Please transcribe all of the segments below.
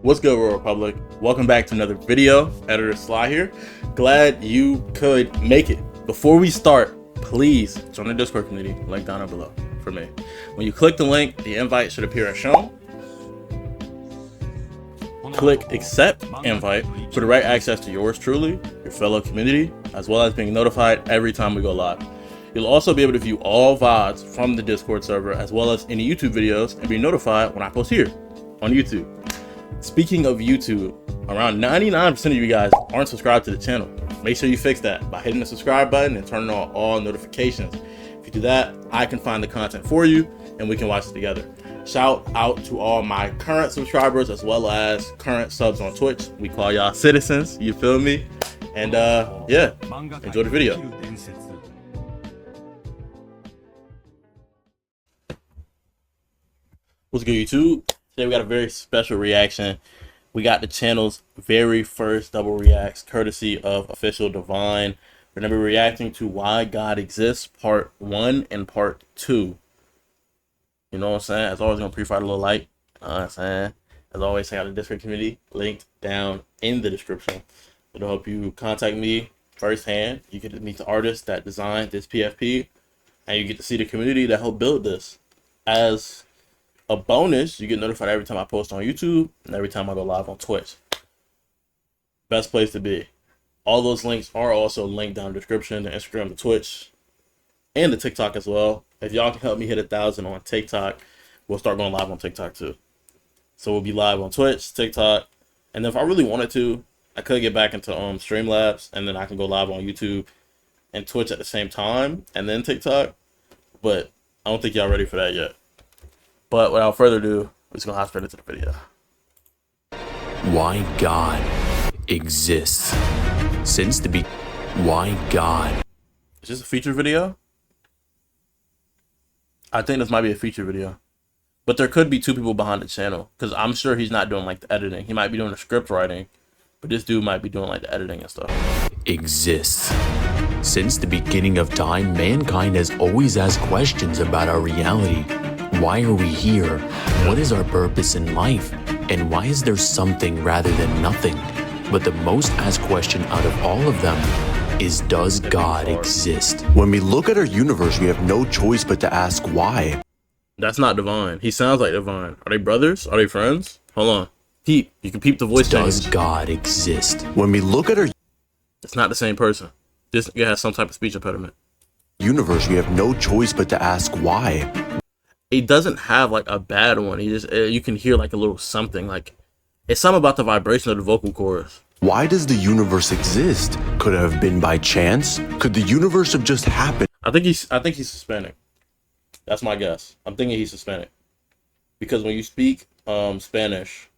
What's good, Royal Republic? Welcome back to another video. Editor Sly here. Glad you could make it. Before we start, please join the Discord community, link down below for me. When you click the link, the invite should appear as shown. Click accept invite for direct access to yours truly, your fellow community, as well as being notified every time we go live. You'll also be able to view all VODs from the Discord server, as well as any YouTube videos, and be notified when I post here on YouTube. Speaking of YouTube, around 99% of you guys aren't subscribed to the channel. Make sure you fix that by hitting the subscribe button and turning on all notifications. If you do that, I can find the content for you and we can watch it together. Shout out to all my current subscribers as well as current subs on Twitch. We call y'all citizens, you feel me? And yeah, enjoy the video. What's good, YouTube? Today we got a very special reaction. We got the channel's very first double reacts, courtesy of Official Divine. We're gonna be reacting to Why God Exists, Part 1 and Part 2. You know what I'm saying? As always, gonna pre-fight a little light. You know what I'm saying? As always, check out the Discord community, linked down in the description. It'll help you contact me firsthand. You get to meet the artist that designed this PFP, and you get to see the community that helped build this. As a bonus, you get notified every time I post on YouTube and every time I go live on Twitch. Best place to be. All those links are also linked down in the description, the Instagram, the Twitch, and the TikTok as well. If y'all can help me hit 1,000 on TikTok, we'll start going live on TikTok too. So we'll be live on Twitch, TikTok, and then if I really wanted to, I could get back into Streamlabs, and then I can go live on YouTube and Twitch at the same time, and then TikTok. But I don't think y'all ready for that yet. But without further ado, we're just gonna hop straight into the video. Why God exists. Since the Why God. Is this a feature video? I think this might be a feature video. But there could be two people behind the channel, because I'm sure he's not doing like the editing. He might be doing the script writing, but this dude might be doing like the editing and stuff. Exists. Since the beginning of time, mankind has always asked questions about our reality. Why are we here? What is our purpose in life? And why is there something rather than nothing? But the most asked question out of all of them is, does God exist? When we look at our universe, we have no choice but to ask why. That's not Divine. He sounds like Divine. Are they brothers? Are they friends? Hold on. Peep. You can peep the voice Does change. God exist? When we look at our It's not the same person. This guy has some type of speech impediment. universe, we have no choice but to ask why. He doesn't have like a bad one. He just you can hear like a little something, like it's something about the vibration of the vocal chorus. Why does the universe exist? Could it have been by chance? Could the universe have just happened? I think he's Hispanic. That's my guess. I'm thinking he's Hispanic because when you speak Spanish,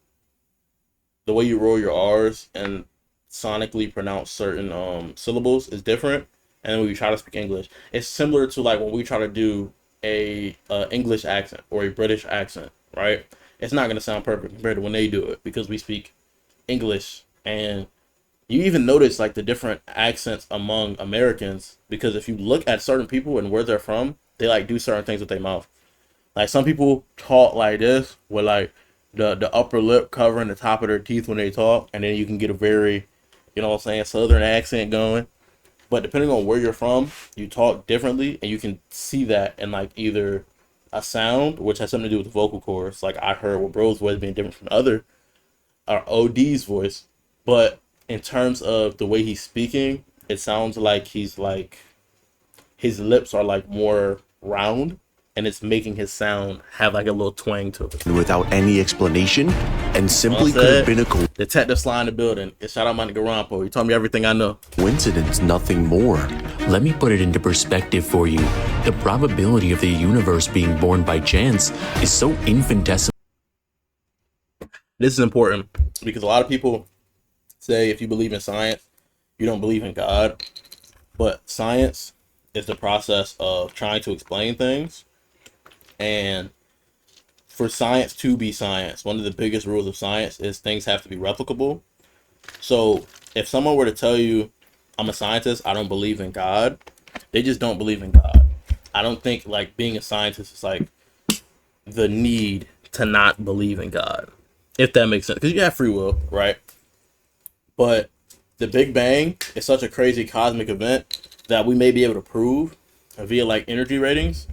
the way you roll your R's and sonically pronounce certain syllables is different. And when we try to speak English, it's similar to like when we try to do a English accent or a British accent, right? It's not going to sound perfect compared to when they do it because we speak English. And you even notice like the different accents among Americans, because if you look at certain people and where they're from, they like do certain things with their mouth. Like some people talk like this with like the upper lip covering the top of their teeth when they talk, and then you can get a very, you know what I'm saying, southern accent going. But depending on where you're from, you talk differently, and you can see that in like either a sound, which has something to do with the vocal cords. Like I heard with bro's voice being different from other, or OD's voice. But in terms of the way he's speaking, it sounds like he's like, his lips are like more round, and it's making his sound have like a little twang to it. Without any explanation, and simply could have been a Detective Sly in the building. And shout out my nigga Rampo. He told me everything I know. coincidence, nothing more. Let me put it into perspective for you. The probability of the universe being born by chance is so infinitesimal. This is important because a lot of people say if you believe in science, you don't believe in God. But science is the process of trying to explain things. And for science to be science, one of the biggest rules of science is things have to be replicable. So if someone were to tell you, I'm a scientist, I don't believe in God, they just don't believe in God. I don't think like being a scientist is like the need to not believe in God. if that makes sense, because you have free will, right? But the Big Bang is such a crazy cosmic event that we may be able to prove via like energy ratings.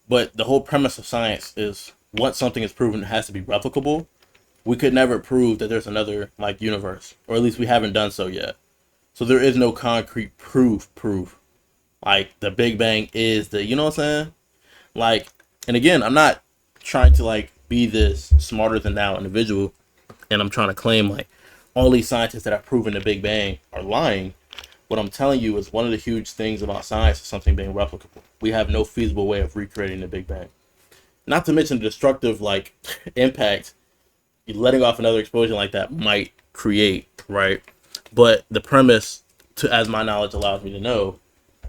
But the whole premise of science is once something is proven, it has to be replicable. We could never prove that there's another like universe, or at least we haven't done so yet. So there is no concrete proof. Like the Big Bang is the, you know what I'm saying? Like, and again, I'm not trying to like be this smarter than thou individual, and I'm trying to claim like all these scientists that have proven the Big Bang are lying. What I'm telling you is one of the huge things about science is something being replicable. We have no feasible way of recreating the Big Bang. Not to mention the destructive like impact letting off another explosion like that might create, right? But the premise, to as my knowledge allows me to know,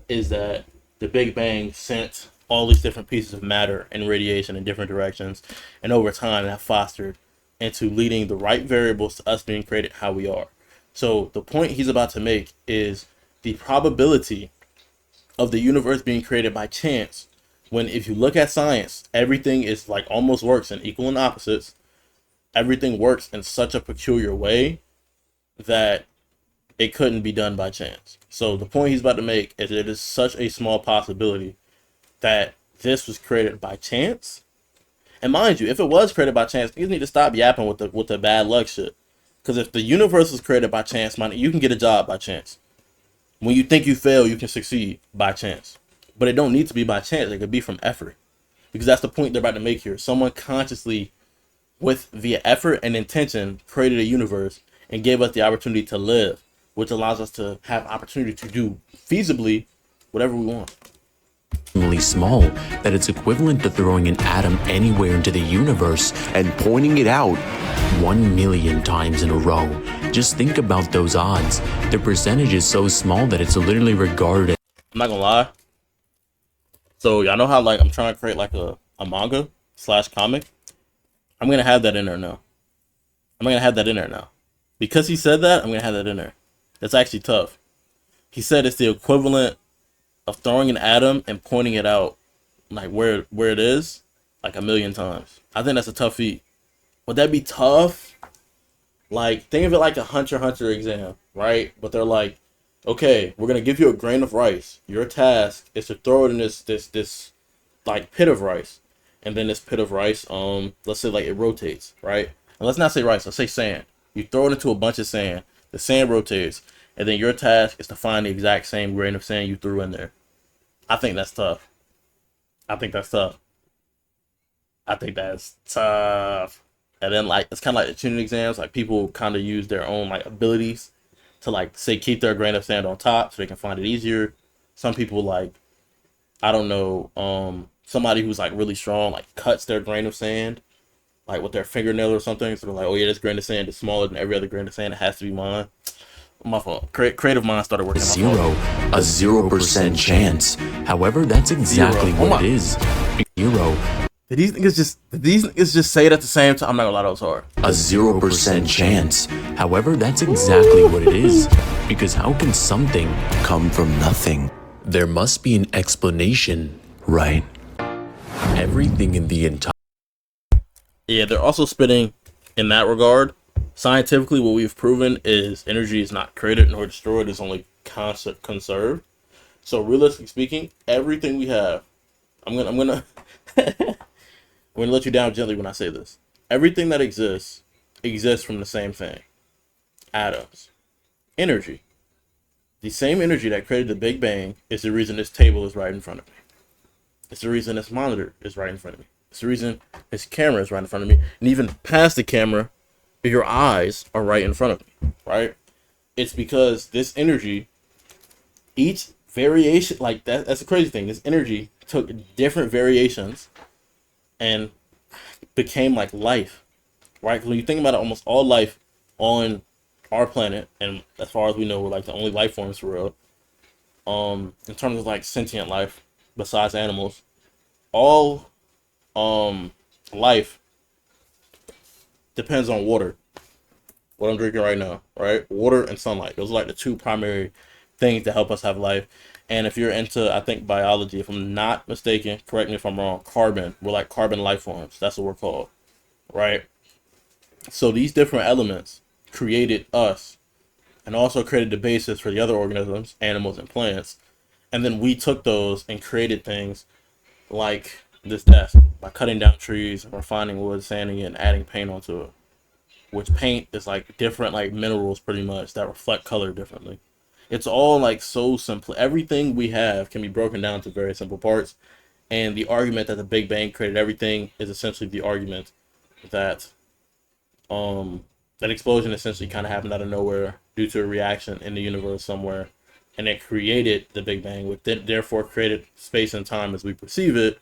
is that the Big Bang sent all these different pieces of matter and radiation in different directions, and over time that fostered into leading the right variables to us being created how we are. So the point he's about to make is the probability of the universe being created by chance, when if you look at science, everything is like almost works in equal and opposites. Everything works in such a peculiar way that it couldn't be done by chance. So the point he's about to make is it is such a small possibility that this was created by chance. And mind you, if it was created by chance, you need to stop yapping with the bad luck shit. Because if the universe was created by chance, man, you can get a job by chance. When you think you fail, you can succeed by chance. But it don't need to be by chance. It could be from effort. Because that's the point they're about to make here. Someone consciously, with via effort and intention, created a universe and gave us the opportunity to live, which allows us to have opportunity to do feasibly whatever we want. Small that it's equivalent to throwing an atom anywhere into the universe And pointing it out, 1,000,000 times in a row. Just think about those odds. The percentage is so small that it's literally regarded. I'm not gonna lie. So y'all know how like I'm trying to create like a manga / comic. I'm gonna have that in there now. Because he said that, I'm gonna have that in there. That's actually tough. He said it's the equivalent of throwing an atom and pointing it out like where it is like 1,000,000 times. I think that's a tough feat. Would that be tough? Like, think of it like a Hunter x Hunter exam, right? But they're like, okay, we're gonna give you a grain of rice. Your task is to throw it in this like pit of rice, and then this pit of rice, let's say like it rotates, right? And let's not say rice, let's say sand. You throw it into a bunch of sand. The sand rotates, and then your task is to find the exact same grain of sand you threw in there. I think that's tough. I think that's tough. And then like it's kind of like the tuning exams. Like people kind of use their own like abilities to like say keep their grain of sand on top so they can find it easier. Some people like, I don't know, somebody who's like really strong like cuts their grain of sand like with their fingernail or something. So they're like, oh yeah, this grain of sand is smaller than every other grain of sand. It has to be mine. My fault. Creative mind started working. A 0% chance. However, that's exactly what it is. Zero. Did these niggas just say it at the same time? I'm not gonna lie, that was hard. A 0% chance. However, that's exactly what it is. Because how can something come from nothing, There must be an explanation. right? Everything in the entire Yeah, they're also spitting in that regard. Scientifically, what we've proven is energy is not created nor destroyed; it's only conserved. So, realistically speaking, everything we have, I'm gonna let you down gently when I say this. Everything that exists from the same thing: atoms, energy. The same energy that created the Big Bang is the reason this table is right in front of me. It's the reason this monitor is right in front of me. It's the reason this camera is right in front of me, and even past the camera, your eyes are right in front of me, right? It's because this energy, each variation, like that's the crazy thing. This energy took different variations and became like life, right? 'Cause when you think about it, almost all life on our planet, and as far as we know, we're like the only life forms for real. In terms of like sentient life, besides animals, all life depends on water. What I'm drinking right now, right? Water and sunlight. Those are like the two primary things that help us have life. And if you're into, I think, biology, if I'm not mistaken, correct me if I'm wrong, carbon. We're like carbon life forms. That's what we're called, right? So these different elements created us and also created the basis for the other organisms, animals and plants. And then we took those and created things like this desk by cutting down trees and refining wood, sanding it, and adding paint onto it. Which paint is like different like minerals pretty much that reflect color differently. It's all like so simple. Everything we have can be broken down to very simple parts. And the argument that the Big Bang created everything is essentially the argument that that explosion essentially kind of happened out of nowhere due to a reaction in the universe somewhere, and it created the Big Bang, which therefore created space and time as we perceive it.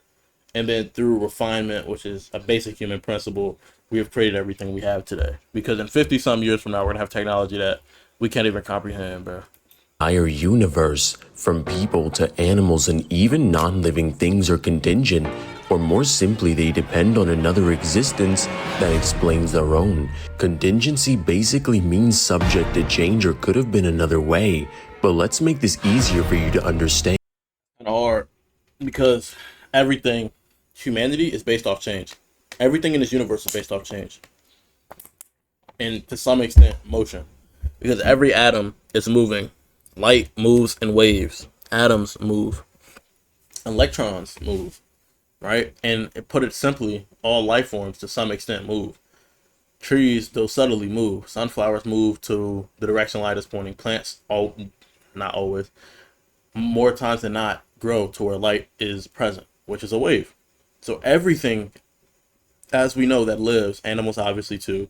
And then through refinement, which is a basic human principle, we have created everything we have today. Because in 50 some years from now, we're gonna have technology that we can't even comprehend, bro. Entire universe, from people to animals and even non-living things, are contingent, or more simply, they depend on another existence that explains their own. Contingency basically means subject to change or could have been another way, but let's make this easier for you to understand. And hard because everything, humanity is based off change. Everything in this universe is based off change, and to some extent, motion, because every atom is moving. Light moves in waves. Atoms move. Electrons move, right? And put it simply, all life forms to some extent move. Trees, though subtly, move. Sunflowers move to the direction light is pointing. Plants, all, not always, more times than not, grow to where light is present, which is a wave. So everything, as we know, that lives, animals obviously too,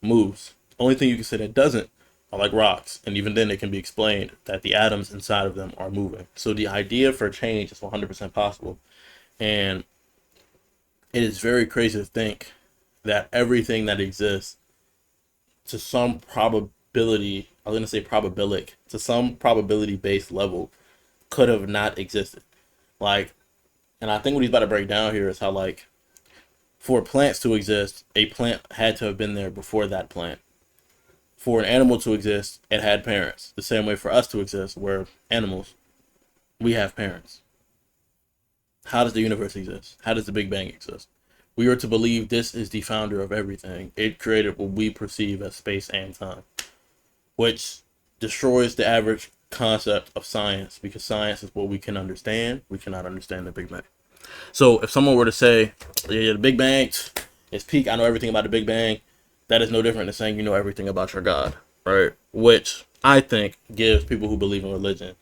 moves. Only thing you can say that doesn't are like rocks, and even then it can be explained that the atoms inside of them are moving. So the idea for change is 100% possible, and it is very crazy to think that everything that exists to some probability, I was going to say probabilic, to some probability based level could have not existed. Like, and I think what he's about to break down here is how, like, for plants to exist, a plant had to have been there before that plant. For an animal to exist, it had parents. The same way for us to exist, we're animals, we have parents. How does the universe exist? How does the Big Bang exist? We are to believe this is the founder of everything. It created what we perceive as space and time, which destroys the average concept of science, because science is what we can understand. We cannot understand the Big Bang. So if someone were to say, yeah, the Big Bang is peak, I know everything about the Big Bang, that is no different than saying you know everything about your God, right? Which I think gives people who believe in religion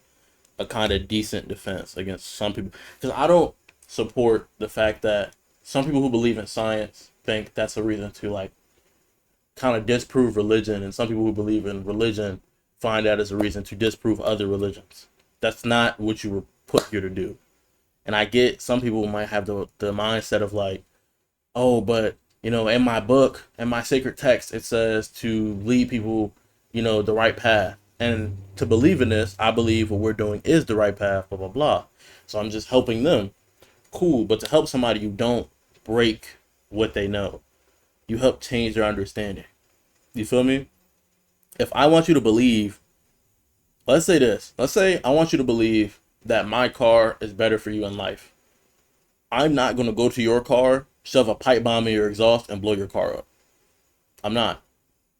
a kind of decent defense against some people. Because I don't support the fact that some people who believe in science think that's a reason to, like, kind of disprove religion, and some people who believe in religion find that as a reason to disprove other religions. That's not what you were put here to do. And I get some people might have the mindset of like, oh, but you know, in my book, in my sacred text, it says to lead people, you know, the right path. And to believe in this, I believe what we're doing is the right path, blah, blah, blah. So I'm just helping them. Cool. But to help somebody, you don't break what they know. You help change their understanding. You feel me? If I want you to believe, let's say this. Let's say I want you to believe that my car is better for you in life. I'm not going to go to your car, shove a pipe bomb in your exhaust, and blow your car up. I'm not.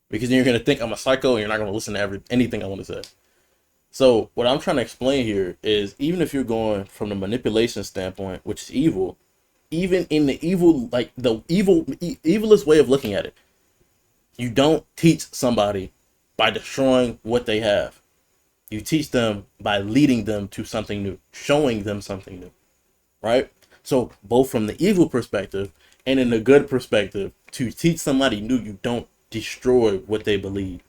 Because then you're going to think I'm a psycho, and you're not going to listen to anything I want to say. So what I'm trying to explain here is, even if you're going from the manipulation standpoint, which is evil, even in the evil, like the evilest way of looking at it, you don't teach somebody by destroying what they have. You teach them by leading them to something new, showing them something new, right? So both from the evil perspective and in the good perspective, to teach somebody new, you don't destroy what they believe.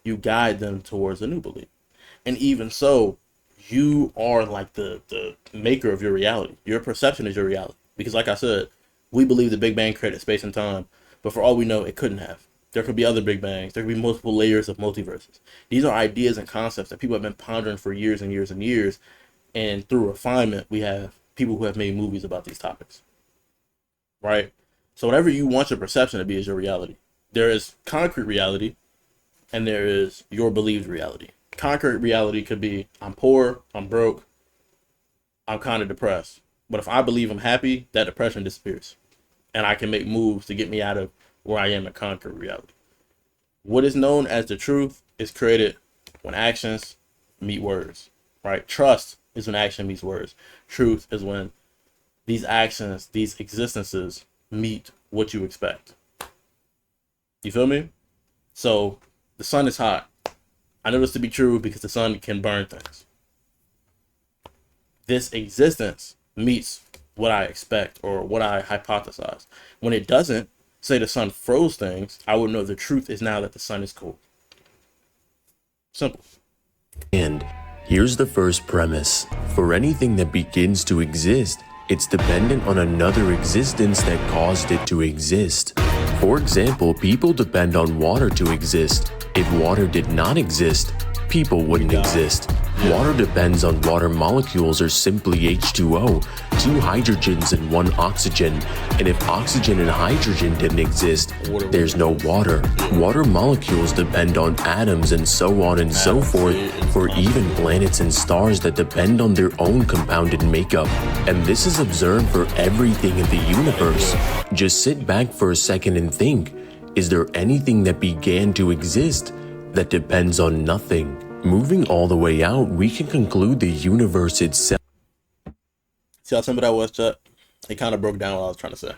You guide them towards a new belief. And even so, you are like the maker of your reality. Your perception is your reality. Because like I said, we believe the Big Bang created space and time, but for all we know, it couldn't have. There could be other Big Bangs. There could be multiple layers of multiverses. These are ideas and concepts that people have been pondering for years and years and years. And through refinement, we have people who have made movies about these topics. Right? So whatever you want your perception to be is your reality. There is concrete reality, and there is your believed reality. Concrete reality could be, I'm poor, I'm broke, I'm kind of depressed. But if I believe I'm happy, that depression disappears. And I can make moves to get me out of where I am in concrete reality. What is known as the truth is created when actions meet words, right? Trust is when action meets words. Truth is when these actions, these existences meet what you expect. You feel me? So the sun is hot. I know this to be true because the sun can burn things. This existence meets what I expect or what I hypothesize. When it doesn't, say the sun froze things, I would know the truth is now that the sun is cold. Simple. And here's the first premise. For anything that begins to exist, it's dependent on another existence that caused it to exist. For example, people depend on water to exist. If water did not exist, people wouldn't exist. Water depends on water molecules are simply H2O, 2 hydrogens and 1 oxygen. And if oxygen and hydrogen didn't exist, there's no water. Water molecules depend on atoms and so on and so forth, for even planets and stars that depend on their own compounded makeup. And this is observed for everything in the universe. Just sit back for a second and think, is there anything that began to exist that depends on nothing? Moving all the way out, we can conclude the universe itself. See how simple that was, Chuck? It kind of broke down what I was trying to say.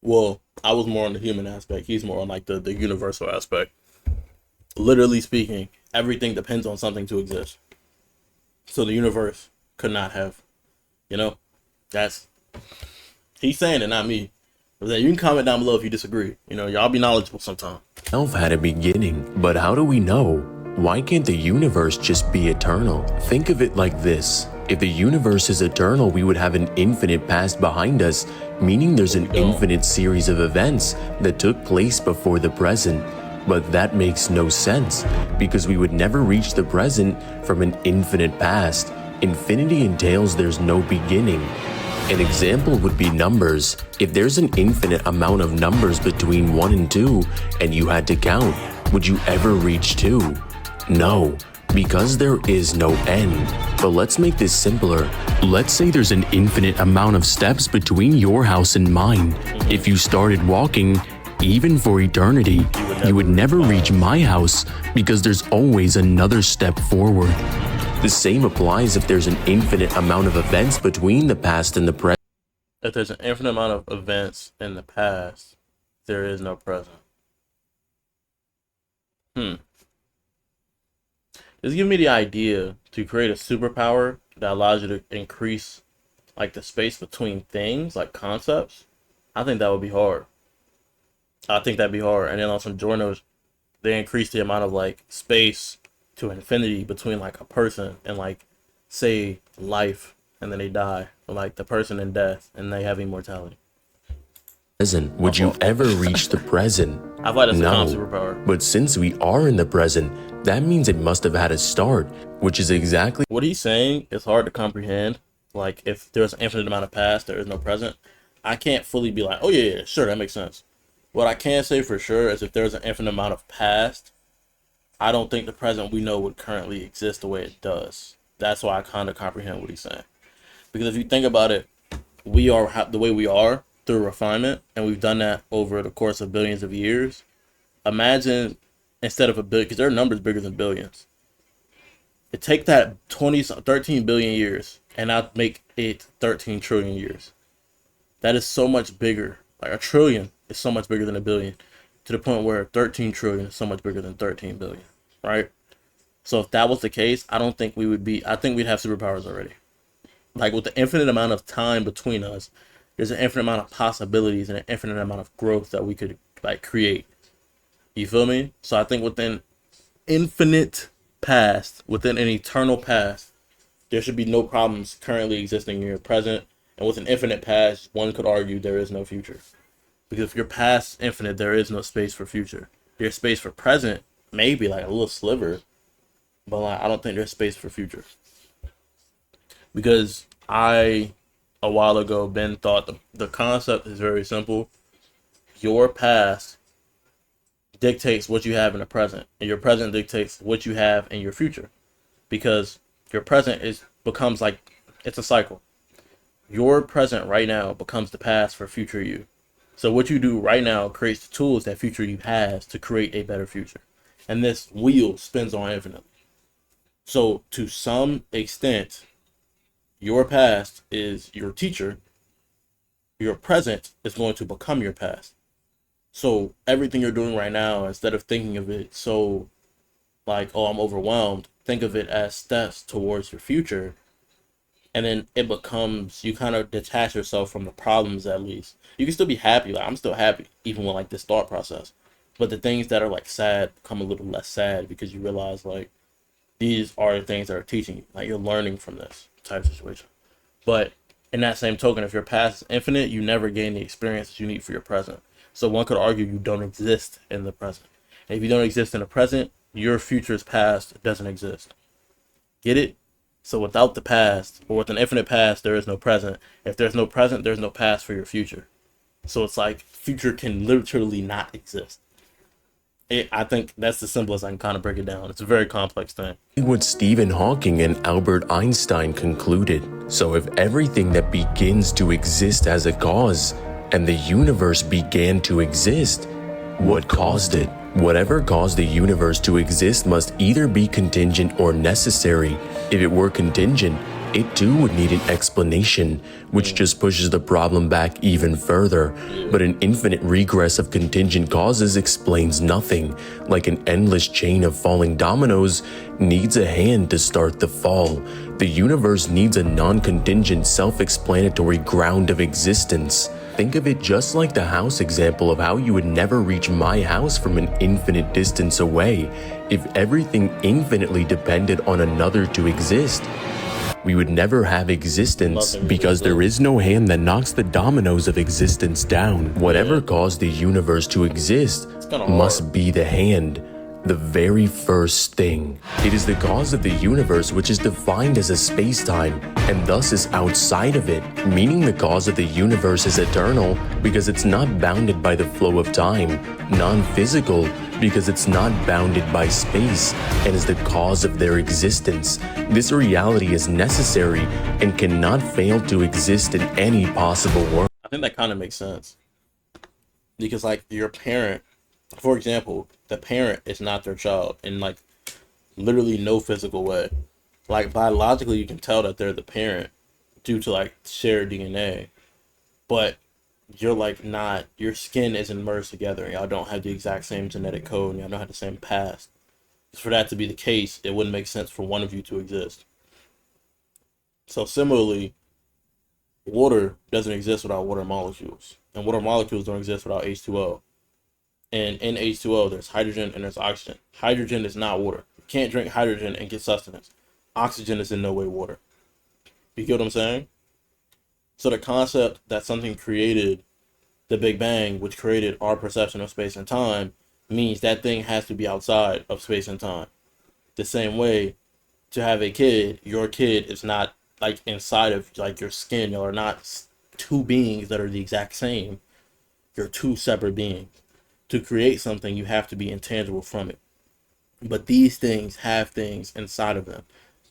Well, I was more on the human aspect. He's more on like the universal aspect. Literally speaking, everything depends on something to exist. So the universe could not have, that's, he's saying it, not me. But then you can comment down below if you disagree. Y'all be knowledgeable sometime. Had a beginning, but how do we know? Why can't the universe just be eternal? Think of it like this. If the universe is eternal, we would have an infinite past behind us, meaning there's an infinite series of events that took place before the present. But that makes no sense, because we would never reach the present from an infinite past. Infinity entails there's no beginning. An example would be numbers. If there's an infinite amount of numbers between 1 and 2, and you had to count, would you ever reach 2? No, because there is no end. But let's make this simpler. Let's say there's an infinite amount of steps between your house and mine. If you started walking, even for eternity, you would never reach my house because there's always another step forward. The same applies if there's an infinite amount of events between the past and the present. If there's an infinite amount of events in the past, there is no present. This gives me the idea to create a superpower that allows you to increase like the space between things, like concepts. I think that would be hard. And then on some journals, they increase the amount of like space to infinity between like a person and like say life and then they die, or like the person and death and they have immortality. Would you ever reach the present? I thought that's a No. superpower. But since we are in the present, that means it must have had a start, which is exactly What he's saying is hard to comprehend. Like if there's an infinite amount of past, there is no present. I can't fully be like, oh yeah, sure, that makes sense. What I can say for sure is if there's an infinite amount of past, I don't think the present we know would currently exist the way it does. That's why I kind of comprehend what he's saying. Because if you think about it, we are the way we are through refinement, and we've done that over the course of billions of years. Imagine instead of a billion, because there are numbers bigger than billions. It take that 13 billion years, and I'd make it 13 trillion years. That is so much bigger. Like a trillion is so much bigger than a billion, to the point where 13 trillion is so much bigger than 13 billion, right? So if that was the case, I think we'd have superpowers already. Like with the infinite amount of time between us, there's an infinite amount of possibilities and an infinite amount of growth that we could like create. You feel me? So I think within infinite past, within an eternal past, there should be no problems currently existing in your present. And with an infinite past, one could argue there is no future. Because if your past is infinite, there is no space for future. There's space for present, maybe like a little sliver, but like I don't think there's space for future. Because a while ago, Ben thought the concept is very simple. Your past dictates what you have in the present, and your present dictates what you have in your future. Because your present becomes like, it's a cycle. Your present right now becomes the past for future you. So what you do right now creates the tools that future you has to create a better future. And this wheel spins on infinitely. So to some extent, your past is your teacher. Your present is going to become your past. So everything you're doing right now, instead of thinking of it so like, oh, I'm overwhelmed, think of it as steps towards your future. And then it becomes, you kind of detach yourself from the problems at least. You can still be happy. Like, I'm still happy, even with like this thought process. But the things that are like sad become a little less sad because you realize like these are the things that are teaching you. Like, you're learning from this type of situation. But in that same token, if your past is infinite, you never gain the experiences you need for your present. So one could argue you don't exist in the present. And if you don't exist in the present, your future's past doesn't exist. Get it? So without the past, or with an infinite past, there is no present. If there's no present, there's no past for your future. So it's like future can literally not exist. I think that's the simplest I can kind of break it down. It's a very complex thing. What Stephen Hawking and Albert Einstein concluded. So if everything that begins to exist as a cause, and the universe began to exist, what caused it? Whatever caused the universe to exist must either be contingent or necessary. If it were contingent, it too would need an explanation, which just pushes the problem back even further. But an infinite regress of contingent causes explains nothing. Like an endless chain of falling dominoes needs a hand to start the fall. The universe needs a non-contingent, self-explanatory ground of existence. Think of it just like the house example of how you would never reach my house from an infinite distance away. If everything infinitely depended on another to exist, we would never have existence because there is no hand that knocks the dominoes of existence down. Whatever caused the universe to exist must be the hand. The very first thing. It is the cause of the universe which is defined as a space-time and thus is outside of it, meaning the cause of the universe is eternal because it's not bounded by the flow of time, non-physical because it's not bounded by space and is the cause of their existence. This reality is necessary and cannot fail to exist in any possible world. I think that kind of makes sense. Because like your parent, for example, the parent is not their child in like literally no physical way. Like biologically you can tell that they're the parent due to like shared DNA, but you're like not, your skin isn't merged together. Y'all don't have the exact same genetic code and y'all don't have the same past. For that to be the case, it wouldn't make sense for one of you to exist. So similarly, water doesn't exist without water molecules, and water molecules don't exist without H2O. And in H2O, there's hydrogen and there's oxygen. Hydrogen is not water. You can't drink hydrogen and get sustenance. Oxygen is in no way water. You get what I'm saying? So the concept that something created the Big Bang, which created our perception of space and time, means that thing has to be outside of space and time. The same way, to have a kid, your kid is not like inside of like your skin. Y'all are not two beings that are the exact same. You're two separate beings. To create something, you have to be intangible from it. But these things have things inside of them,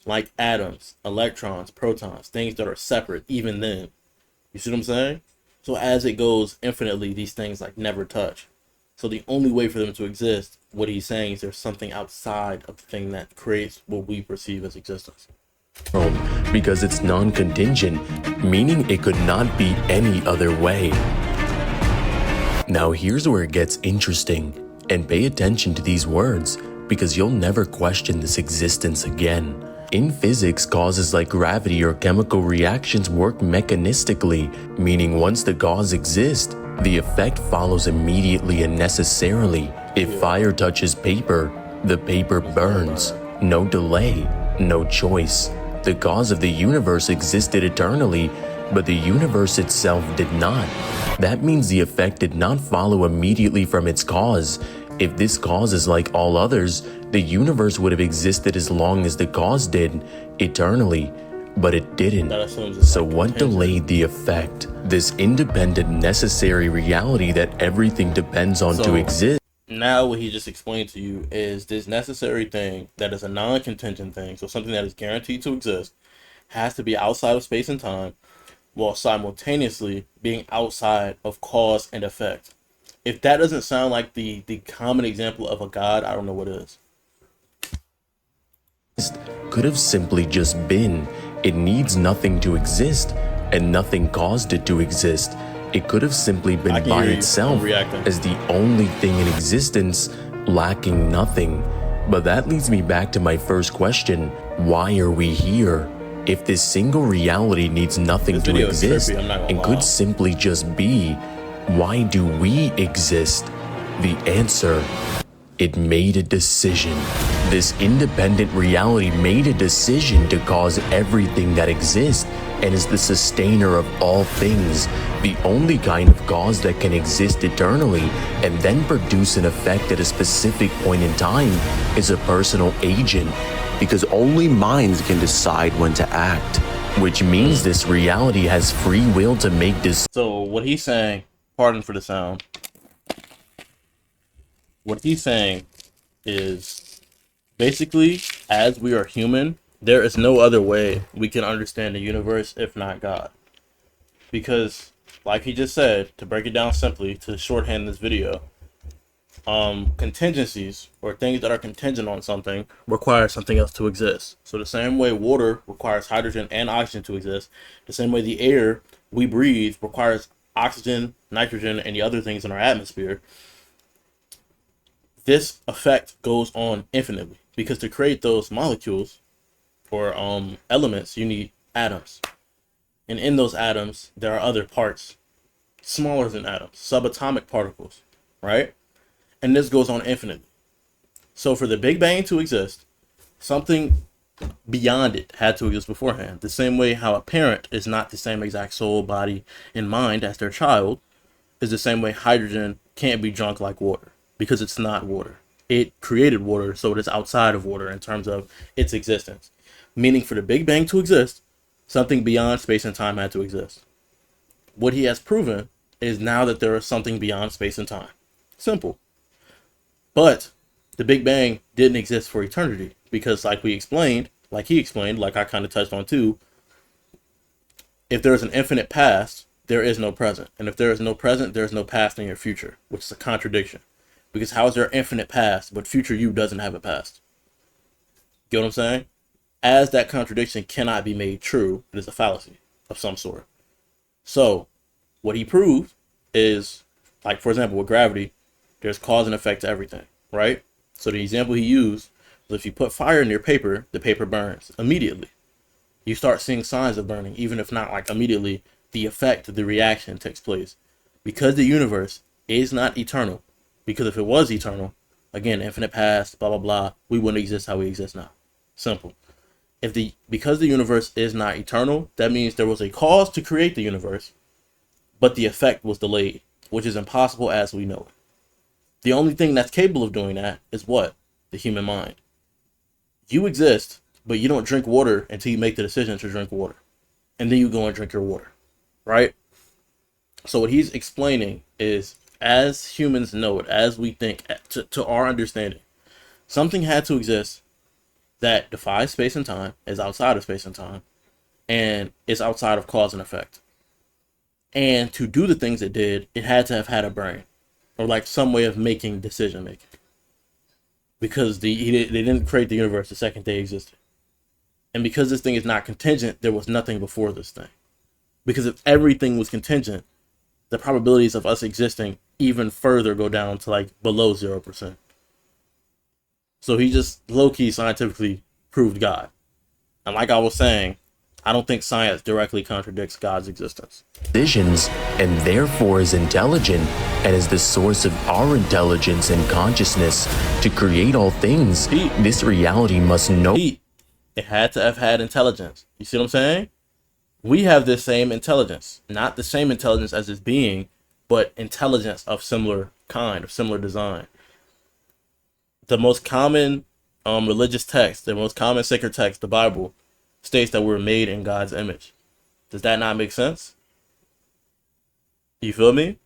like atoms, electrons, protons, things that are separate even then. You see what I'm saying? So as it goes infinitely, these things like never touch. So the only way for them to exist, what he's saying is there's something outside of the thing that creates what we perceive as existence. Because it's non-contingent, meaning it could not be any other way. Now here's where it gets interesting, and pay attention to these words because you'll never question this existence again. In physics, causes like gravity or chemical reactions work mechanistically, meaning once the cause exists, the effect follows immediately and necessarily. If fire touches paper, the paper burns. No delay, no choice. The cause of the universe existed eternally, but the universe itself did not. That means the effect did not follow immediately from its cause. If this cause is like all others, the universe would have existed as long as the cause did, eternally, but it didn't. So what delayed the effect? This independent, necessary reality that everything depends on to exist. Now what he just explained to you is this necessary thing that is a non-contingent thing, so something that is guaranteed to exist, has to be outside of space and time, while simultaneously being outside of cause and effect. If that doesn't sound like the common example of a God, I don't know what is. Could have simply just been. It needs nothing to exist, and nothing caused it to exist. It could have simply been by itself as the only thing in existence, lacking nothing. But that leads me back to my first question. Why are we here? If this single reality needs nothing to exist and could simply just be, why do we exist? The answer: it made a decision. This independent reality made a decision to cause everything that exists and is the sustainer of all things, the only kind of cause that can exist eternally and then produce an effect at a specific point in time is a personal agent. Because only minds can decide when to act. Which means this reality has free will to make this. So what he's saying, pardon for the sound, what he's saying is basically, as we are human, there is no other way we can understand the universe if not God. Because, like he just said, to break it down simply, to shorthand this video, contingencies, or things that are contingent on something, require something else to exist. So the same way water requires hydrogen and oxygen to exist, the same way the air we breathe requires oxygen, nitrogen, and the other things in our atmosphere. This effect goes on infinitely, because to create those molecules or elements, you need atoms. And in those atoms, there are other parts smaller than atoms, subatomic particles, right? And this goes on infinitely. So for the Big Bang to exist, something beyond it had to exist beforehand. The same way how a parent is not the same exact soul, body, and mind as their child, is the same way hydrogen can't be drunk like water, because it's not water. It created water, so it is outside of water in terms of its existence. Meaning for the Big Bang to exist, something beyond space and time had to exist. What he has proven is now that there is something beyond space and time. Simple. But the Big Bang didn't exist for eternity, because like we explained, like he explained, like I kind of touched on too, if there is an infinite past, there is no present. And if there is no present, there is no past in your future, which is a contradiction. Because how is there infinite past, but future you doesn't have a past? Get what I'm saying? As that contradiction cannot be made true, it is a fallacy of some sort. So what he proved is, like, for example, with gravity, there's cause and effect to everything, right? So the example he used was, if you put fire near paper, the paper burns immediately. You start seeing signs of burning, even if not like immediately, the effect, the reaction takes place. Because the universe is not eternal, because if it was eternal, again, infinite past, blah, blah, blah, we wouldn't exist how we exist now. Simple. Because the universe is not eternal, that means there was a cause to create the universe, but the effect was delayed, which is impossible as we know it. The only thing that's capable of doing that is what? The human mind. You exist, but you don't drink water until you make the decision to drink water. And then you go and drink your water, right? So what he's explaining is, as humans know it, as we think, to our understanding, something had to exist that defies space and time, is outside of space and time, and is outside of cause and effect. And to do the things it did, it had to have had a brain, or like some way of making decision making. Because they didn't create the universe the second they existed. And because this thing is not contingent, there was nothing before this thing. Because if everything was contingent, the probabilities of us existing even further go down to like below 0%. So he just low-key scientifically proved God. And like I was saying, I don't think science directly contradicts God's existence. Decisions, and therefore is intelligent, and is the source of our intelligence and consciousness to create all things. This reality must know. It had to have had intelligence. You see what I'm saying? We have this same intelligence. Not the same intelligence as this being, but intelligence of similar kind, of similar design. The most common religious text, the most common sacred text, the Bible, states that we're made in God's image. Does that not make sense? You feel me?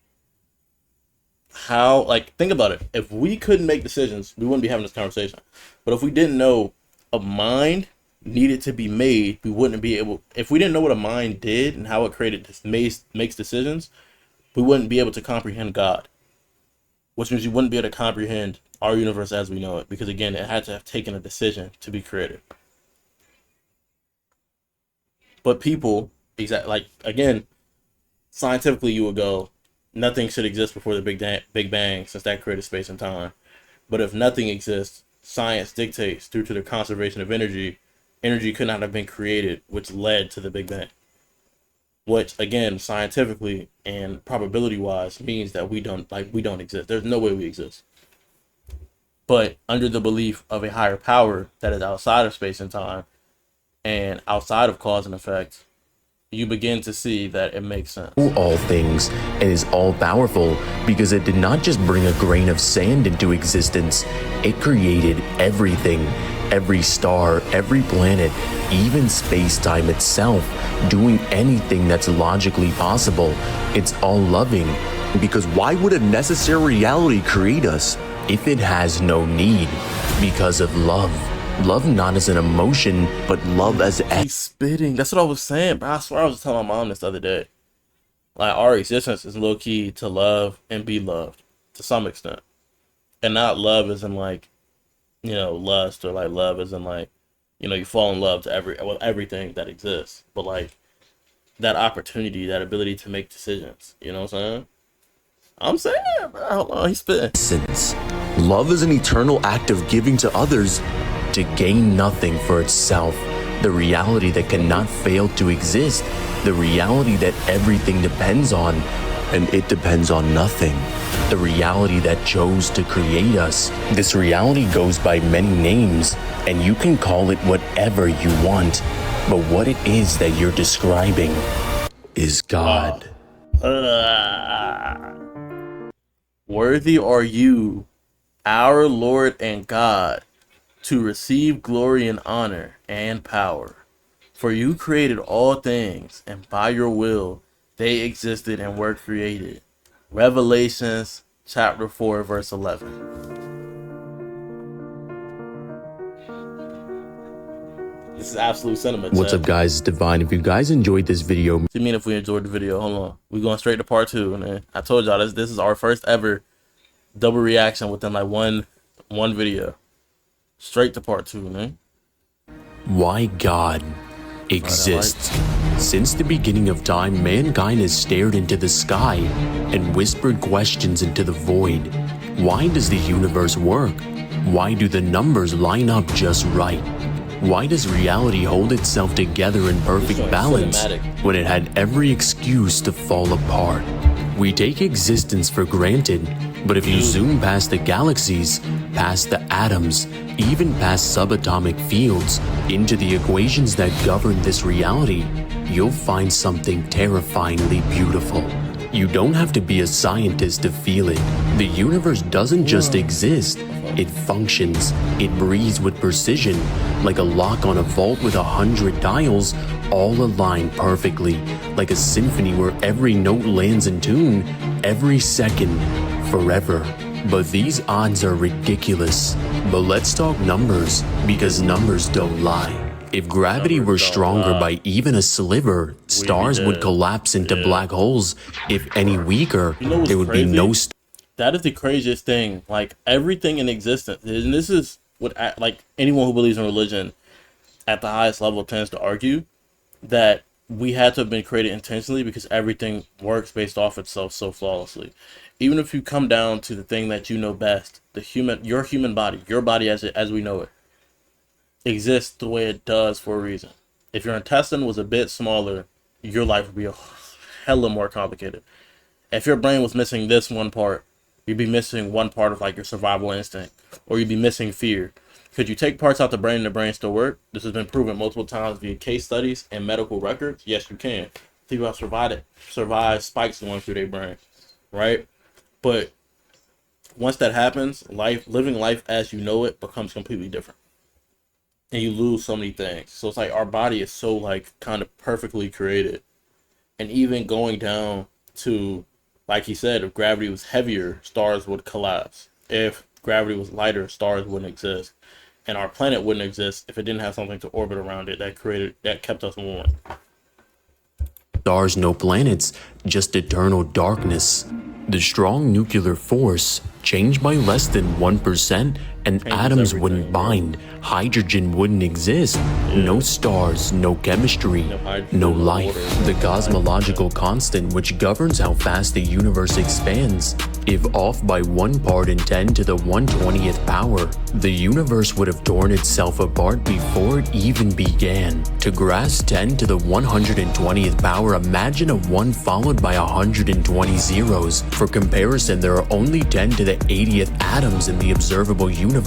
How, like, think about it. If we couldn't make decisions, we wouldn't be having this conversation. But if we didn't know a mind needed to be made, we wouldn't be able, if we didn't know what a mind did and how it makes decisions, we wouldn't be able to comprehend God, which means you wouldn't be able to comprehend our universe as we know it, because again, it had to have taken a decision to be created. But people, like again, scientifically, you would go, nothing should exist before the Big Bang, since that created space and time. But if nothing exists, science dictates, due to the conservation of energy, energy could not have been created, which led to the Big Bang. Which again, scientifically and probability-wise, means that we don't exist. There's no way we exist. But under the belief of a higher power that is outside of space and time and outside of cause and effect, you begin to see that it makes sense. All things and is all powerful because it did not just bring a grain of sand into existence, it created everything, every star, every planet, even space-time itself, doing anything that's logically possible. It's all loving. Because why would a necessary reality create us? If it has no need, because of love. Love not as an emotion, but love as He's spitting. That's what I was saying, bro. I swear I was telling my mom this the other day. Like, our existence is low key to love and be loved to some extent. And not love as in like, you know, lust, or like love as in like, you know, you fall in love to everything that exists. But like that opportunity, that ability to make decisions. You know what I'm saying? Bro. Hold on, he's spitting. essence. Love is an eternal act of giving to others. To gain nothing for itself, the reality that cannot fail to exist, the reality that everything depends on, And it depends on nothing. the reality that chose to create us. This reality goes by many names, and you can call it whatever you want, but what it is that you're describing is God. Worthy are you, our Lord and God, to receive glory and honor and power. For you created all things, and by your will they existed and were created. Revelations chapter 4, verse 11. This is absolute sentiment. What's up, guys? It's Divine. If you guys enjoyed this video, What do you mean if we enjoyed the video? Hold on. We're going straight to part 2. And I told y'all this is our first ever double reaction within like one video. Straight to part 2, man. why God exists. Since the beginning of time, mankind has stared into the sky and whispered questions into the void. Why does the universe work? Why do the numbers line up just right? Why does reality hold itself together in perfect balance when it had every excuse to fall apart? We take existence for granted, but if you zoom past the galaxies, past the atoms, even past subatomic fields, into the equations that govern this reality, you'll find something terrifyingly beautiful. You don't have to be a scientist to feel it. The universe doesn't just exist, it functions. It breathes with precision, like a lock on a vault with 100 dials, all aligned perfectly, like a symphony where every note lands in tune, every second, forever. But these odds are ridiculous. But let's talk numbers, because numbers don't lie. If gravity were stronger by even a sliver, stars would collapse into black holes. If any weaker, there would be no stars. That is the craziest thing. Like, everything in existence, and this is what, like, anyone who believes in religion at the highest level tends to argue, that we had to have been created intentionally because everything works based off itself so flawlessly. Even if you come down to the thing that you know best, your human body, your body as we know it, exists the way it does for a reason. If your intestine was a bit smaller, your life would be a hella more complicated. If your brain was missing this one part, you'd be missing one part of like your survival instinct, or you'd be missing fear. Could you take parts out the brain and the brain still work? This has been proven multiple times via case studies and medical records. Yes, you can. People have survived spikes going through their brain, right? But once that happens, living life as you know it becomes completely different. And you lose so many things. So it's like our body is so like kind of perfectly created. And even going down to, like he said, if gravity was heavier, stars would collapse. If gravity was lighter, stars wouldn't exist. and our planet wouldn't exist if it didn't have something to orbit around it that kept us warm. Stars, no planets, just eternal darkness. The strong nuclear force changed by less than 1% and Changes atoms everything, wouldn't bro. bind, hydrogen wouldn't exist, no stars, no chemistry, No hydrogen, no no life. water, The no cosmological constant which governs how fast the universe expands, if off by 1 part in 10 to the 1/20th power, the universe would have torn itself apart before it even began. To grasp 10 to the 120th power, imagine a 1 followed by 120 zeros. For comparison, there are only 10 to the 80th atoms in the observable universe.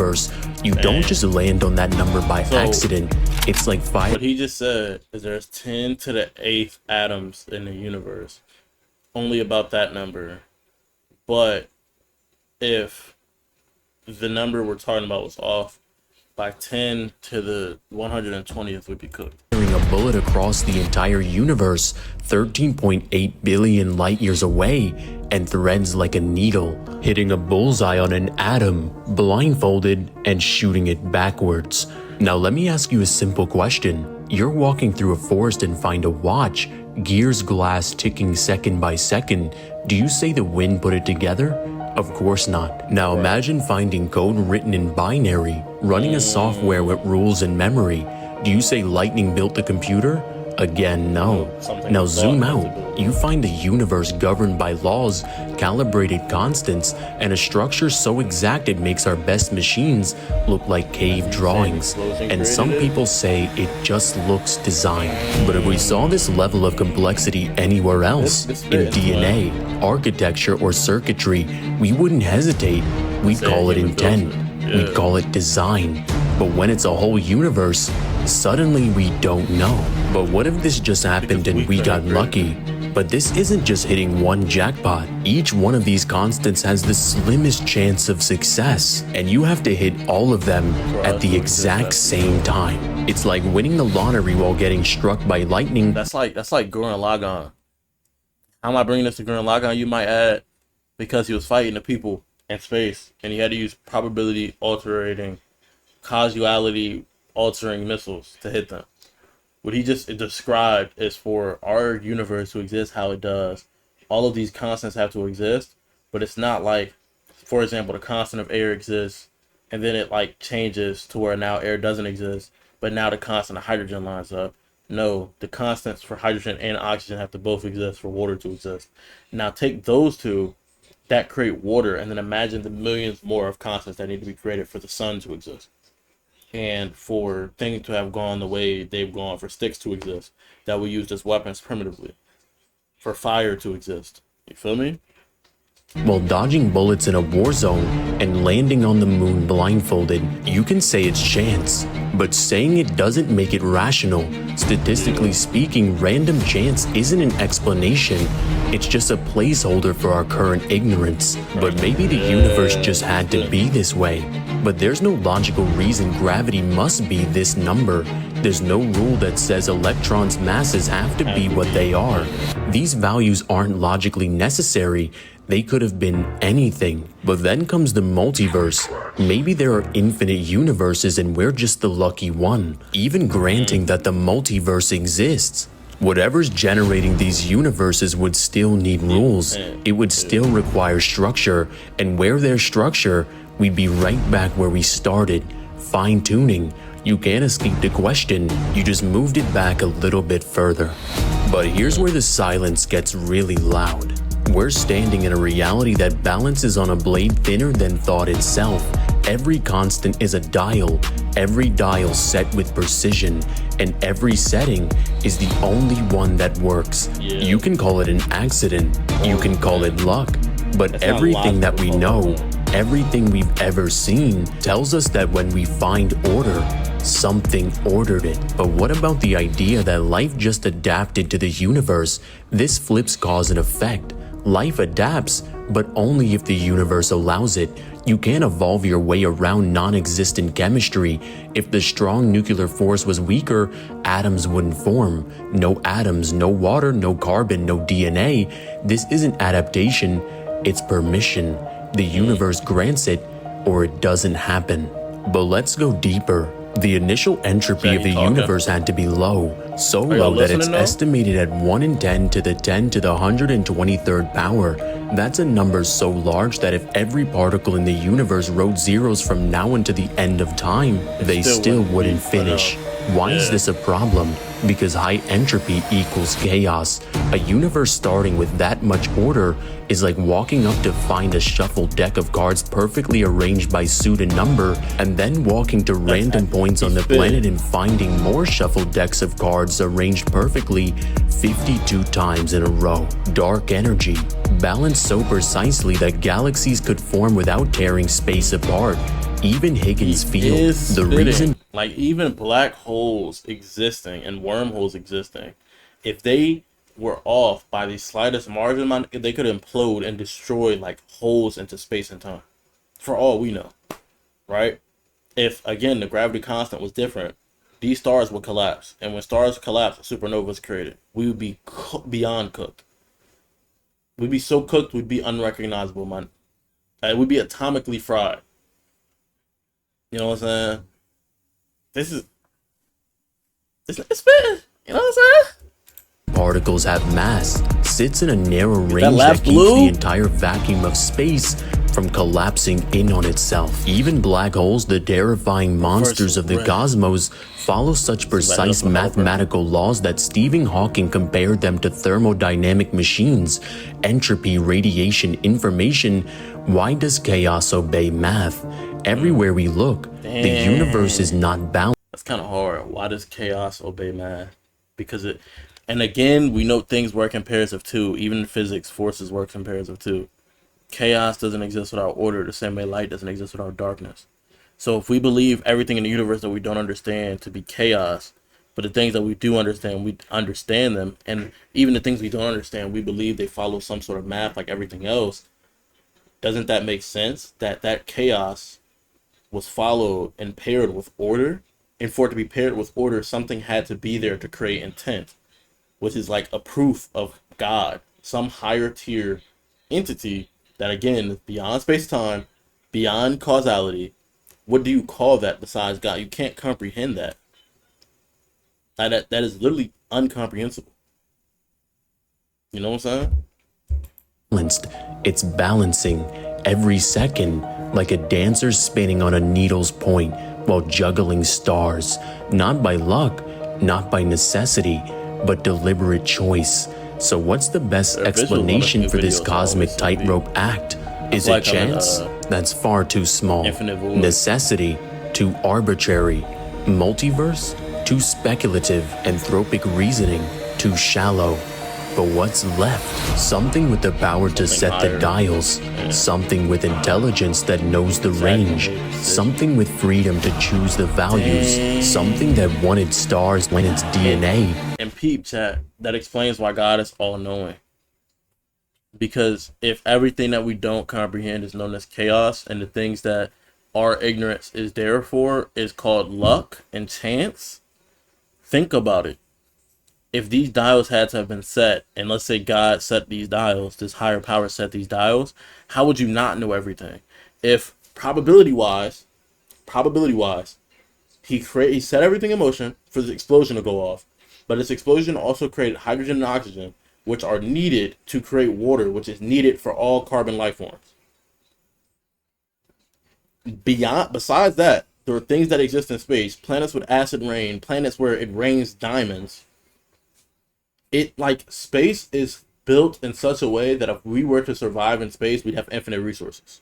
You don't just land on that number by accident. It's like 5. What he just said is there's 10 to the 8th atoms in the universe. Only about that number. But if the number we're talking about was off by 10 to the 120th, would be cooked. Firing a bullet across the entire universe, 13.8 billion light years away, and threads like a needle, hitting a bullseye on an atom, blindfolded, and shooting it backwards. Now let me ask you a simple question. You're walking through a forest and find a watch, gears glass ticking second by second. Do you say the wind put it together? Of course not. Now imagine finding code written in binary, running a software with rules and memory. Do you say lightning built the computer? Again, no. Something Now was zoom thought to out. build. You find a universe governed by laws, calibrated constants, and a structure so exact it makes our best machines look like cave drawings. And some people say it just looks designed. But if we saw this level of complexity anywhere else, This in fits, DNA, architecture, or circuitry, we wouldn't hesitate. We'd Say call it human built intent. it. We'd Yeah. call it design. But when it's a whole universe, suddenly we don't know. But what if this just happened Because and we we got couldn't lucky? But this isn't just hitting one jackpot. Each one of these constants has the slimmest chance of success, and you have to hit all of them at the exact same time. It's like winning the lottery while getting struck by lightning. That's like Gurren Lagann. How am I bringing this to Gurren Lagann? You might add, because he was fighting the people in space, and he had to use probability altering, causality altering missiles to hit them. What he just described is for our universe to exist how it does. All of these constants have to exist, but it's not like, for example, the constant of air exists, and then it like changes to where now air doesn't exist, but now the constant of hydrogen lines up. No, the constants for hydrogen and oxygen have to both exist for water to exist. Now take those two that create water, and then imagine the millions more of constants that need to be created for the sun to exist. And for things to have gone the way they've gone, for sticks to exist that we used as weapons primitively, for fire to exist. You feel me? While dodging bullets in a war zone and landing on the moon blindfolded, you can say it's chance. But saying it doesn't make it rational. Statistically speaking, random chance isn't an explanation. It's just a placeholder for our current ignorance. But maybe the universe just had to be this way. But there's no logical reason gravity must be this number. There's no rule that says electrons' masses have to be what they are. These values aren't logically necessary. They could have been anything. But then comes the multiverse. Maybe there are infinite universes and we're just the lucky one. Even granting that the multiverse exists, whatever's generating these universes would still need rules. It would still require structure. And where there's structure, we'd be right back where we started. Fine-tuning. You can't escape the question. You just moved it back a little bit further. But here's where the silence gets really loud. We're standing in a reality that balances on a blade thinner than thought itself. Every constant is a dial, every dial set with precision, and every setting is the only one that works. You can call it an accident, you can call it luck, but That's not everything that we know, logical. everything we've ever seen, tells us that when we find order, something ordered it. But what about the idea that life just adapted to the universe? This flips cause and effect. Life adapts, but only if the universe allows it. You can't evolve your way around non-existent chemistry. If the strong nuclear force was weaker, atoms wouldn't form. No atoms, no water, no carbon, no DNA. This isn't adaptation, it's permission. The universe grants it, or it doesn't happen. But let's go deeper. The initial entropy of the universe had to be low, so low that it's estimated at 1 in 10 to the 10 to the 123rd power. That's a number so large that if every particle in the universe wrote zeros from now until the end of time, they still wouldn't finish. Why is this a problem? Because high entropy equals chaos. A universe starting with that much order is like walking up to find a shuffled deck of cards perfectly arranged by suit and number, and then walking to random points on the planet and finding more shuffled decks of cards arranged perfectly 52 times in a row. Dark energy, balanced so precisely that galaxies could form without tearing space apart. Even Higgins field, the reason, like even black holes existing and wormholes existing, if they were off by the slightest margin, they could implode and destroy like holes into space and time, for all we know, right? If again the gravity constant was different, these stars would collapse, and when stars collapse, a supernova is created. We would be beyond cooked. We'd be so cooked, we'd be unrecognizable, man. We'd be atomically fried. You know what I'm saying? It's been, you know what I'm saying? Particles have mass, sits in a narrow range that keeps the entire vacuum of space from collapsing in on itself. Even black holes, the terrifying monsters of the cosmos, follow such precise mathematical laws that Stephen Hawking compared them to thermodynamic machines. Entropy, radiation, information. Why does chaos obey math? Everywhere we look, the universe is not balanced. That's kind of hard. Why does chaos obey math? Because it, and again, we know things work in pairs of two. Even in physics, forces work in pairs of two. Chaos doesn't exist without order, the same way light doesn't exist without darkness. So if we believe everything in the universe that we don't understand to be chaos, but the things that we do understand, we understand them, and even the things we don't understand, we believe they follow some sort of math like everything else, doesn't that make sense? That chaos was followed and paired with order, and for it to be paired with order, something had to be there to create intent, which is like a proof of God, some higher tier entity that again is beyond space-time, beyond causality. What do you call that besides God? You can't comprehend that. That is literally incomprehensible. You know what I'm saying? It's balancing every second like a dancer spinning on a needle's point while juggling stars, not by luck, not by necessity, but deliberate choice. So what's the best explanation for this cosmic tightrope act? Is it chance? That's far too small. Necessity? Too arbitrary. Multiverse? Too speculative. Anthropic reasoning? Too shallow. But what's left? Something with the power to set the dials. Something with intelligence that knows the range. Something with freedom to choose the values. Something that wanted stars in its DNA. And peep chat, that explains why God is all-knowing. Because if everything that we don't comprehend is known as chaos, and the things that our ignorance is there for is called luck and chance, think about it. If these dials had to have been set, and let's say God set these dials, this higher power set these dials, how would you not know everything? If probability-wise, he set everything in motion for the explosion to go off, but this explosion also created hydrogen and oxygen, which are needed to create water, which is needed for all carbon life forms. Besides that, there are things that exist in space, planets with acid rain, planets where it rains diamonds. Space is built in such a way that if we were to survive in space, we'd have infinite resources.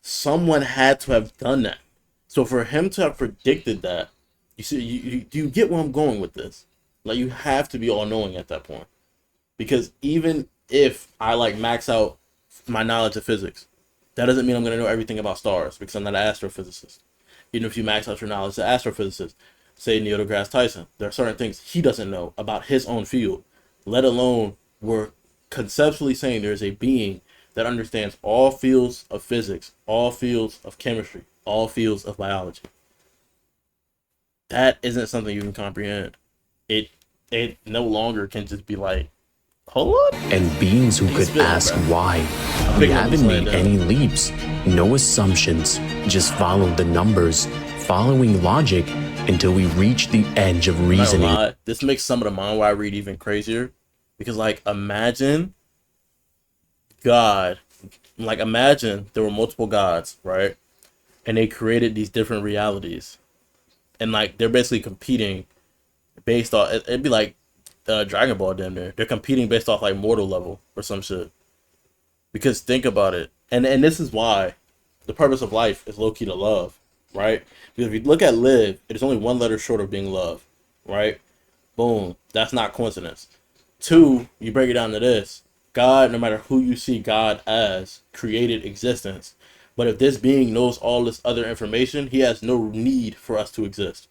Someone had to have done that. So for him to have predicted that, you see, you get where I'm going with this. Like, you have to be all-knowing at that point. Because even if I max out my knowledge of physics, that doesn't mean I'm going to know everything about stars, because I'm not an astrophysicist. Even if you max out your knowledge as an astrophysicist, say Neil deGrasse Tyson, there are certain things he doesn't know about his own field, let alone we're conceptually saying there's a being that understands all fields of physics, all fields of chemistry, all fields of biology. That isn't something you can comprehend. It no longer can just be like Hold on. and beings who could spitting, ask bro. why. I We think I'm haven't just made laying down. any leaps, no assumptions, just follow the numbers, following logic until we reach the edge of Not gonna reasoning. lie, this makes some of the mind why I read even crazier. Because like imagine God, like imagine there were multiple gods, right? And they created these different realities. And like they're basically competing based off it'd be like Dragon Ball damn near. They're competing based off like mortal level or some shit. Because think about it. And this is why the purpose of life is low key to love, right? Because if you look at live, it is only one letter short of being love, right? Boom. That's not coincidence. Two, you break it down to this. God, no matter who you see God as, created existence. But if this being knows all this other information, he has no need for us to exist.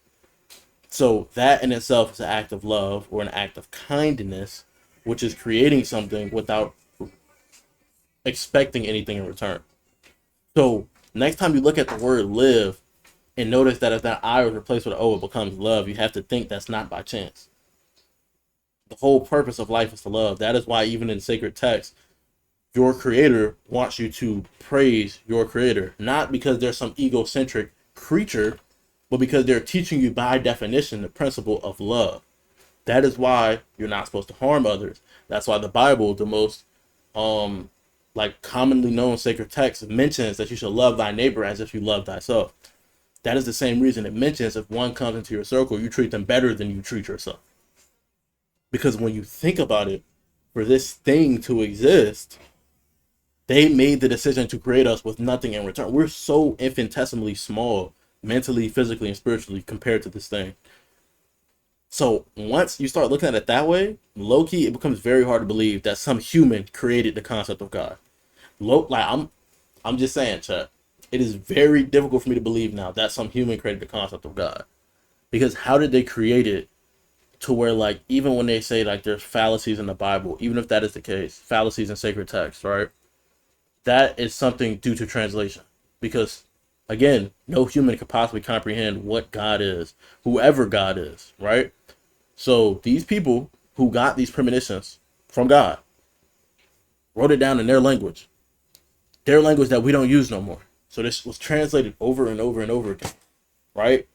So that in itself is an act of love or an act of kindness, which is creating something without expecting anything in return. So next time you look at the word live and notice that if that I was replaced with an O, it becomes love, you have to think that's not by chance. The whole purpose of life is to love. That is why even in sacred text, your creator wants you to praise your creator, not because there's some egocentric creature, but because they're teaching you by definition the principle of love. That is why you're not supposed to harm others. That's why the Bible, the most like commonly known sacred text, mentions that you should love thy neighbor as if you love thyself. That is the same reason it mentions if one comes into your circle, you treat them better than you treat yourself. Because when you think about it, for this thing to exist, they made the decision to create us with nothing in return. We're so infinitesimally small, mentally, physically, and spiritually compared to this thing. So once you start looking at it that way, low key, it becomes very hard to believe that some human created the concept of God. I'm just saying, chat. It is very difficult for me to believe now that some human created the concept of God, because how did they create it? To where like even when they say like there's fallacies in the Bible, even if that is the case, fallacies in sacred text, right? That is something due to translation, because again, no human could possibly comprehend what God is, whoever God is, right? So these people who got these premonitions from God wrote it down in their language that we don't use no more. So this was translated over and over and over again, right?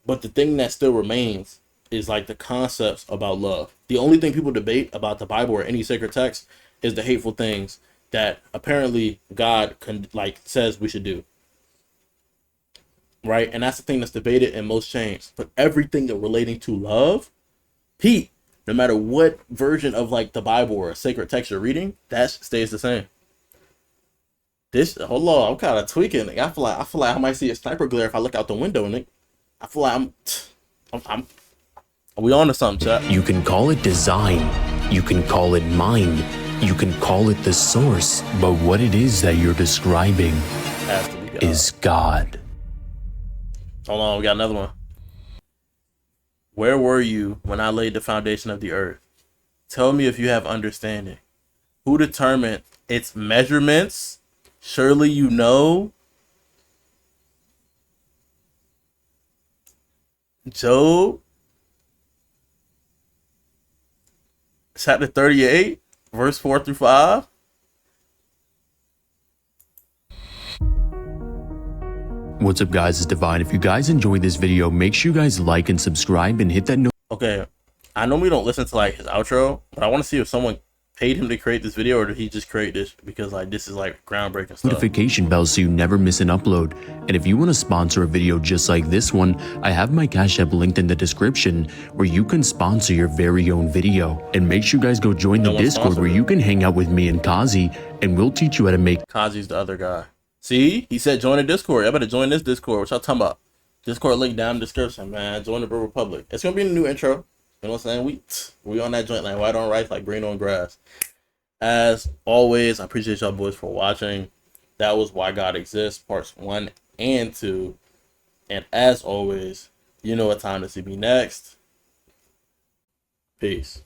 But the thing that still remains is like the concepts about love. The only thing people debate about the Bible or any sacred text is the hateful things that apparently God says we should do. Right? And that's the thing that's debated in most chains. But everything that relating to love, Pete, no matter what version of like the Bible or a sacred text you're reading, that stays the same. Hold on, I'm kind of tweaking. Like, I feel like I might see a sniper glare if I look out the window, Nick. I feel like I'm are we on to something, chat? You can call it design, you can call it mind, you can call it the source, but what it is that you're describing Has to be God. is God. Hold on, we got another one. Where were you when I laid the foundation of the earth? Tell me if you have understanding. Who determined its measurements? Surely you know. Job chapter 38, verse 4 through 5. What's up, guys? It's Divine. If you guys enjoyed this video, make sure you guys like and subscribe and hit that Okay, I normally don't listen to like his outro, but I want to see if someone paid him to create this video or did he just create this because like this is like groundbreaking stuff. notification bell so you never miss an upload. And if you want to sponsor a video just like this one, I have my Cash App linked in the description where you can sponsor your very own video. And make sure you guys go join the No one Discord sponsored where it. you can hang out with me and Kazi, and we'll teach you how to make Kazi's the other guy. See, he said join the Discord. I better join this Discord. What y'all talking about? Discord link down in the description, man. Join the Bro Republic. It's gonna be in the new intro. You know what I'm saying? We on that joint like white on rice, like green on grass. As always, I appreciate y'all boys for watching. That was Why God Exists, parts 1 and 2. And as always, you know what time to see me next. Peace.